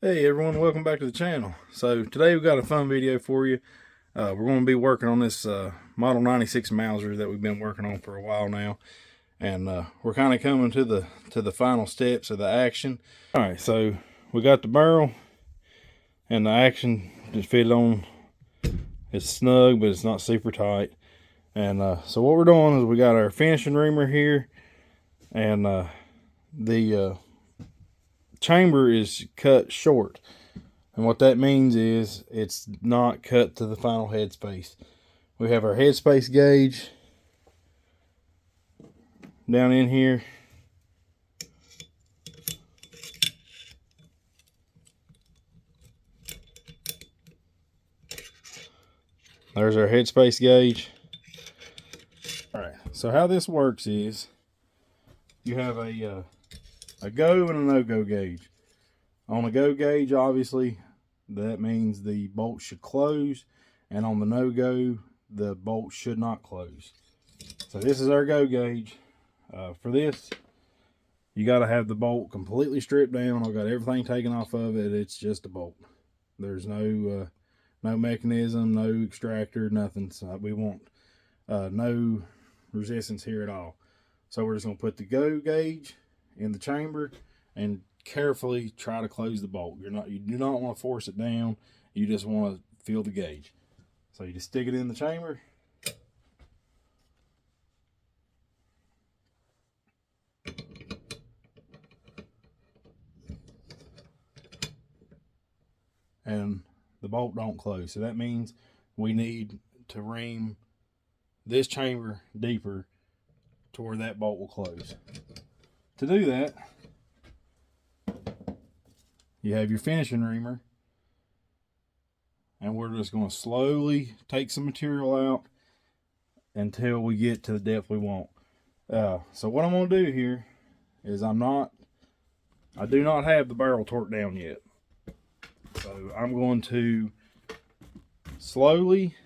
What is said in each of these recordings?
Hey everyone, welcome back to the channel. So today we've got a fun video for you. We're going to be working on this Model 96 Mauser that we've been working on for a while now, and we're kind of coming to the final steps of the action. All right, so we got the barrel and the action just fitted on. It's snug, but it's not super tight. And so what we're doing is we got our finishing reamer here, and the chamber is cut short. And what that means is it's not cut to the final headspace. We have our headspace gauge down in here. There's our headspace gauge. All right, so how this works is you have a go and a no-go gauge. On a go gauge, obviously, that means the bolt should close, and on the no-go, the bolt should not close. So this is our go gauge. For this, you got to have the bolt completely stripped down. I've got everything taken off of it. It's just a bolt. There's no mechanism, no extractor, nothing. So we want no resistance here at all. So we're just going to put the go gauge in the chamber and carefully try to close the bolt. You do not want to force it down. You just want to feel the gauge. So you just stick it in the chamber. And the bolt don't close. So that means we need to ream this chamber deeper to where that bolt will close. To do that, you have your finishing reamer, and we're just going to slowly take some material out until we get to the depth we want. So what I'm going to do here is I do not have the barrel torqued down yet. So I'm going to slowly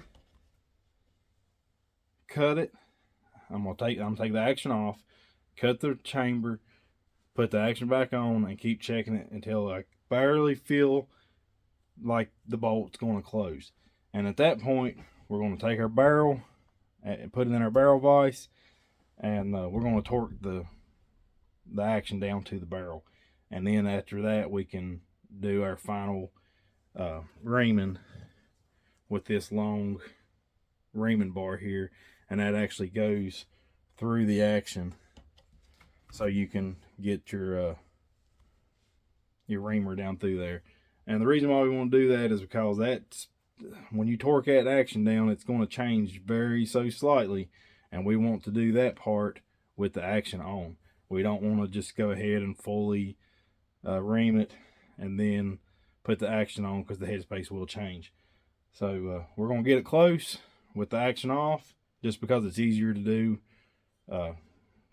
cut it. I'm gonna take the action off, cut the chamber, put the action back on, and keep checking it until I barely feel like the bolt's going to close. And at that point, we're going to take our barrel and put it in our barrel vise, and we're going to torque the action down to the barrel. And then after that, we can do our final reaming with this long reaming bar here, and that actually goes through the action so you can get your reamer down through there. And the reason why we want to do that is because that's when you torque that action down, it's going to change very so slightly, and we want to do that part with the action on. We don't want to just go ahead and fully ream it and then put the action on, because the headspace will change. So we're going to get it close with the action off, just because it's easier to do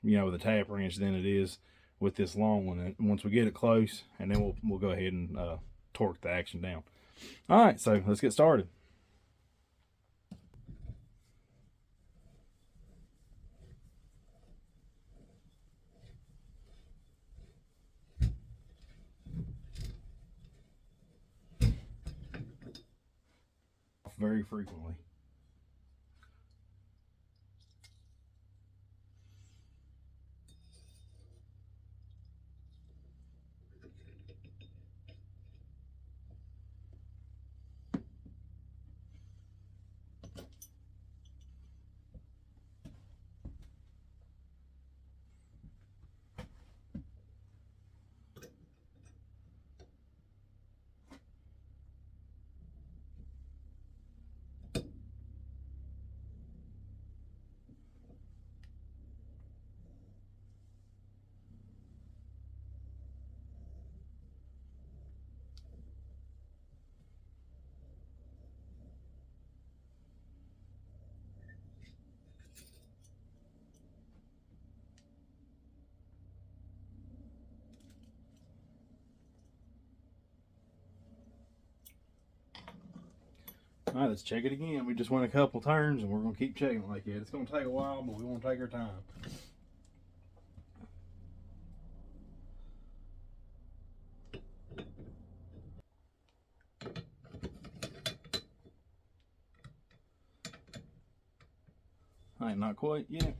with a tap wrench than it is with this long one. And once we get it close, and then we'll go ahead and torque the action down. All right, so let's get started. Very frequently. All right, let's check it again. We just went a couple turns, and we're going to keep checking it like that. It's going to take a while, but we want to take our time. I ain't not quite yet.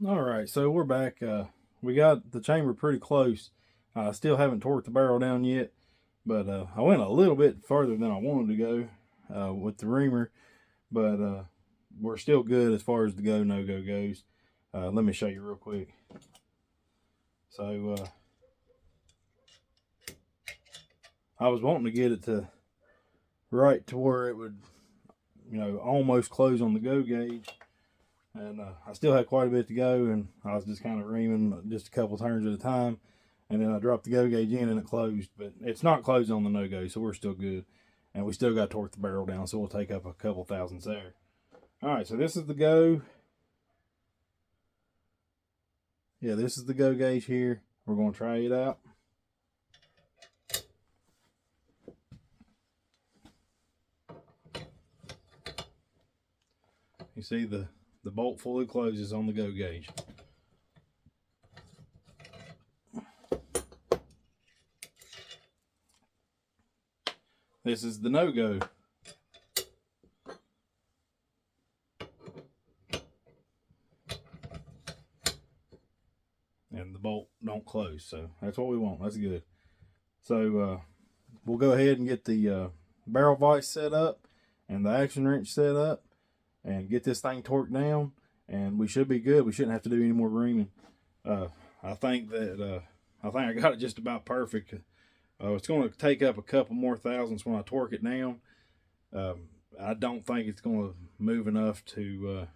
All right, so we're back. We got the chamber pretty close. I still haven't torqued the barrel down yet, but I went a little bit further than I wanted to go with the reamer, but we're still good as far as the go no go goes. Let me show you real quick. So I was wanting to get it to right to where it would, almost close on the go gauge. And I still had quite a bit to go, and I was just kind of reaming just a couple turns at a time. And then I dropped the go gauge in and it closed, but it's not closed on the no go, so we're still good. And we still got to torque the barrel down, so we'll take up a couple thousandths there. All right, so this is the go. Yeah, this is the go gauge here. We're going to try it out. You see the bolt fully closes on the go gauge. This is the no-go. And the bolt don't close, so that's what we want. That's good. So we'll go ahead and get the barrel vise set up and the action wrench set up and get this thing torqued down, and we should be good. We shouldn't have to do any more reaming. I think I got it just about perfect. It's going to take up a couple more thousandths when I torque it down. I don't think it's going to move enough to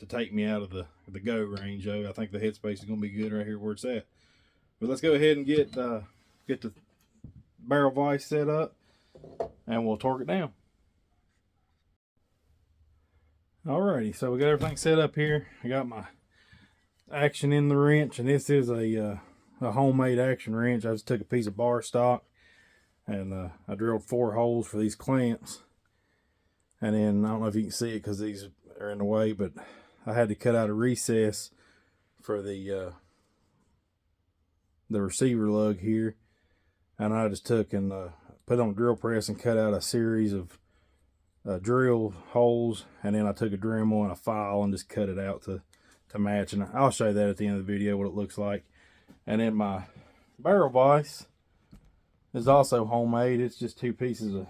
take me out of the go range, though. I think the headspace is going to be good right here where it's at. But let's go ahead and get the barrel vise set up, and we'll torque it down. Alrighty, so we got everything set up here. I got my action in the wrench, and this is a homemade action wrench. I just took a piece of bar stock, and I drilled 4 holes for these clamps. And then I don't know if you can see it because these are in the way, but I had to cut out a recess for the receiver lug here, and I just took and put on a drill press and cut out a series of drill holes, and then I took a Dremel and a file and just cut it out to match. And I'll show you that at the end of the video what it looks like. And then my barrel vise is also homemade. It's just 2 pieces of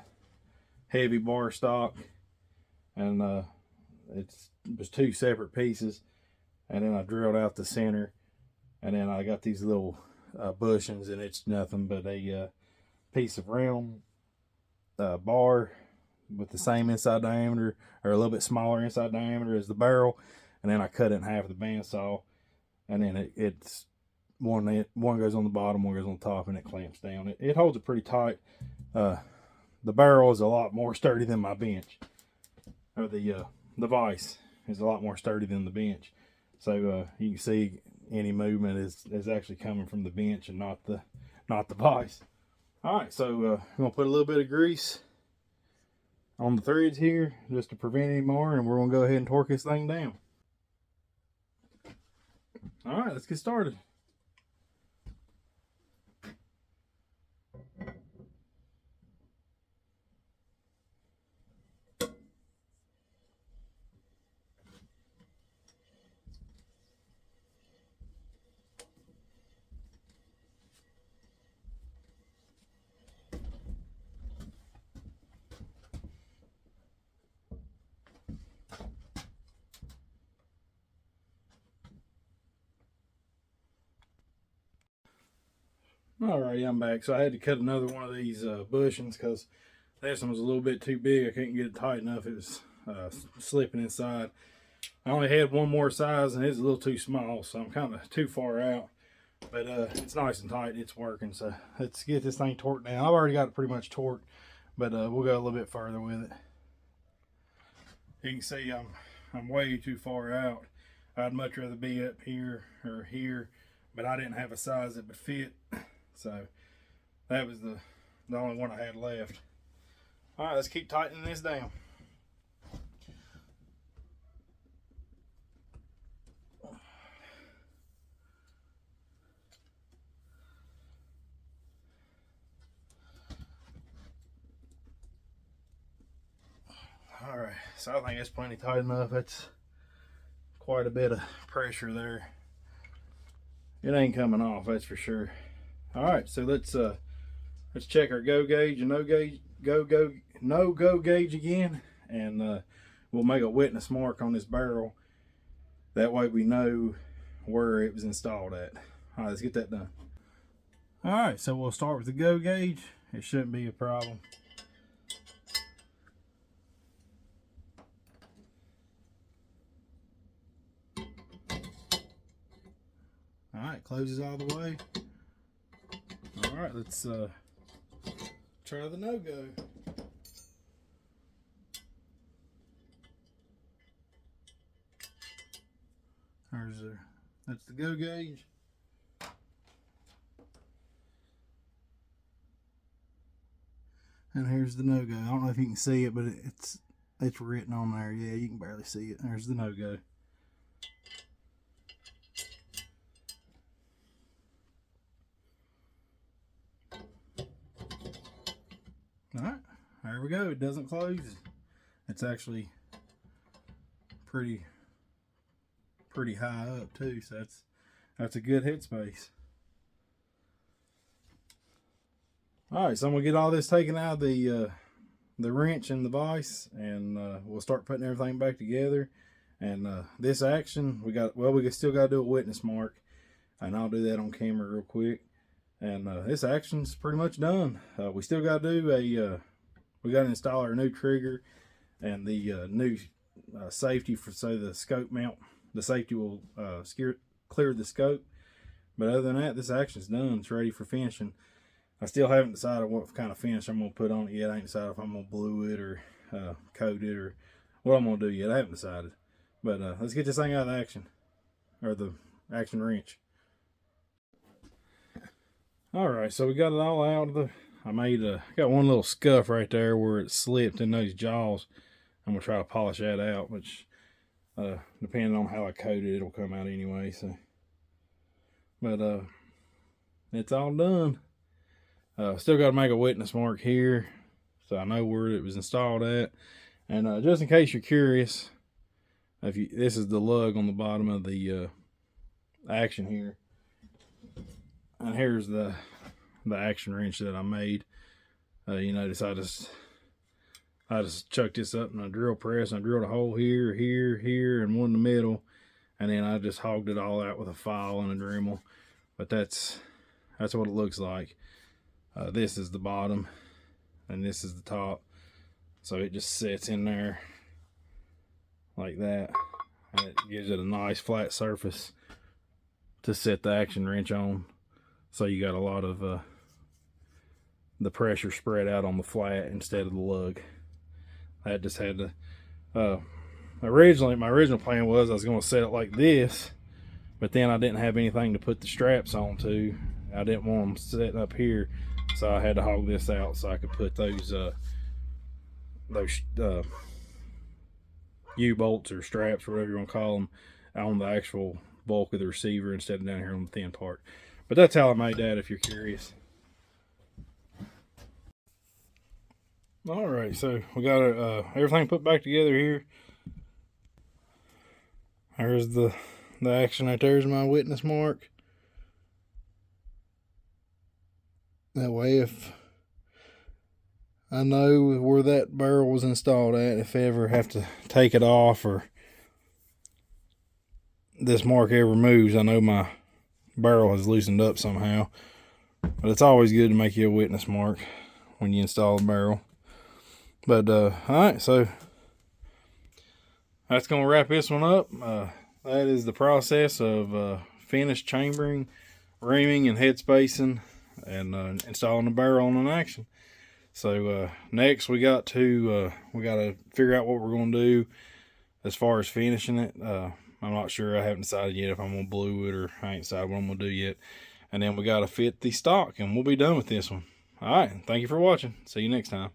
heavy bar stock, and it's just 2 separate pieces. And then I drilled out the center, and then I got these little bushings, and it's nothing but a piece of round bar with the same inside diameter, or a little bit smaller inside diameter as the barrel. And then I cut it in half with the bandsaw, and then it's one goes on the bottom, one goes on the top, and it clamps down. It holds it pretty tight. The barrel is a lot more sturdy than my bench, or the vise is a lot more sturdy than the bench. So you can see any movement is actually coming from the bench and not the vise. All right, so I'm gonna put a little bit of grease on the threads here just to prevent any more, and we're gonna go ahead and torque this thing down. All right, let's get started. Alright, I'm back. So I had to cut another one of these bushings because This one was a little bit too big. I couldn't get it tight enough. It was slipping inside. I only had one more size and it's a little too small, so I'm kind of too far out. But it's nice and tight. It's working. So let's get this thing torqued down. I've already got it pretty much torqued, but we'll go a little bit further with it. You can see I'm way too far out. I'd much rather be up here or here, but I didn't have a size that would fit. So that was the only one I had left. All right, let's keep tightening this down. All right, so I think that's plenty tight enough. That's quite a bit of pressure there. It ain't coming off, that's for sure. All right, so let's check our go gauge and no go gauge again, and we'll make a witness mark on this barrel. That way we know where it was installed at. All right, let's get that done. All right, so we'll start with the go gauge. It shouldn't be a problem. All right, closes all the way. All right, let's try the no-go. That's the go gauge. And here's the no-go. I don't know if you can see it, but it's written on there. Yeah, you can barely see it. There's the no-go. All right, there we go. It doesn't close. It's actually pretty high up too, so that's a good headspace. All right, so I'm gonna get all this taken out of the wrench and the vise, and we'll start putting everything back together. And this action, we still got to do a witness mark, and I'll do that on camera real quick. And this action's pretty much done. We still got to do we got to install our new trigger and the new safety so the scope mount, the safety will clear the scope. But other than that, this action's done. It's ready for finishing. I still haven't decided what kind of finish I'm going to put on it yet. I ain't decided if I'm going to glue it or coat it or what I'm going to do yet. I haven't decided. But let's get this thing out of the action, or the action wrench. Alright, so we got it all out of the, got one little scuff right there where it slipped in those jaws. I'm going to try to polish that out, which depending on how I coat it, it'll come out anyway. So, but it's all done. Still got to make a witness mark here, so I know where it was installed at. And just in case you're curious, this is the lug on the bottom of the action here. And here's the action wrench that I made. You notice I just chucked this up in a drill press, and I drilled a hole here, here, and one in the middle, and then I just hogged it all out with a file and a Dremel. But that's what it looks like. This is the bottom, and this is the top. So it just sits in there like that, and it gives it a nice flat surface to set the action wrench on. So you got a lot of the pressure spread out on the flat instead of the lug. I just had to, originally, my original plan was I was going to set it like this, but then I didn't have anything to put the straps onto. I didn't want them sitting up here, so I had to hog this out so I could put those U-bolts or straps, or whatever you want to call them, on the actual bulk of the receiver instead of down here on the thin part. But that's how I made that, if you're curious. All right, so we got everything put back together here. There's the action right there's my witness mark. That way, if I know where that barrel was installed at, if I ever have to take it off or this mark ever moves, I know my barrel has loosened up somehow. But it's always good to make you a witness mark when you install a barrel. But all right, so that's gonna wrap this one up. That is the process of finished chambering, reaming, and head spacing, and installing the barrel on an action. So next we got to figure out what we're gonna do as far as finishing it. I'm not sure. I haven't decided yet if I'm gonna blue it, or I ain't decided what I'm gonna do yet. And then we gotta fit the stock, and we'll be done with this one. All right, thank you for watching. See you next time.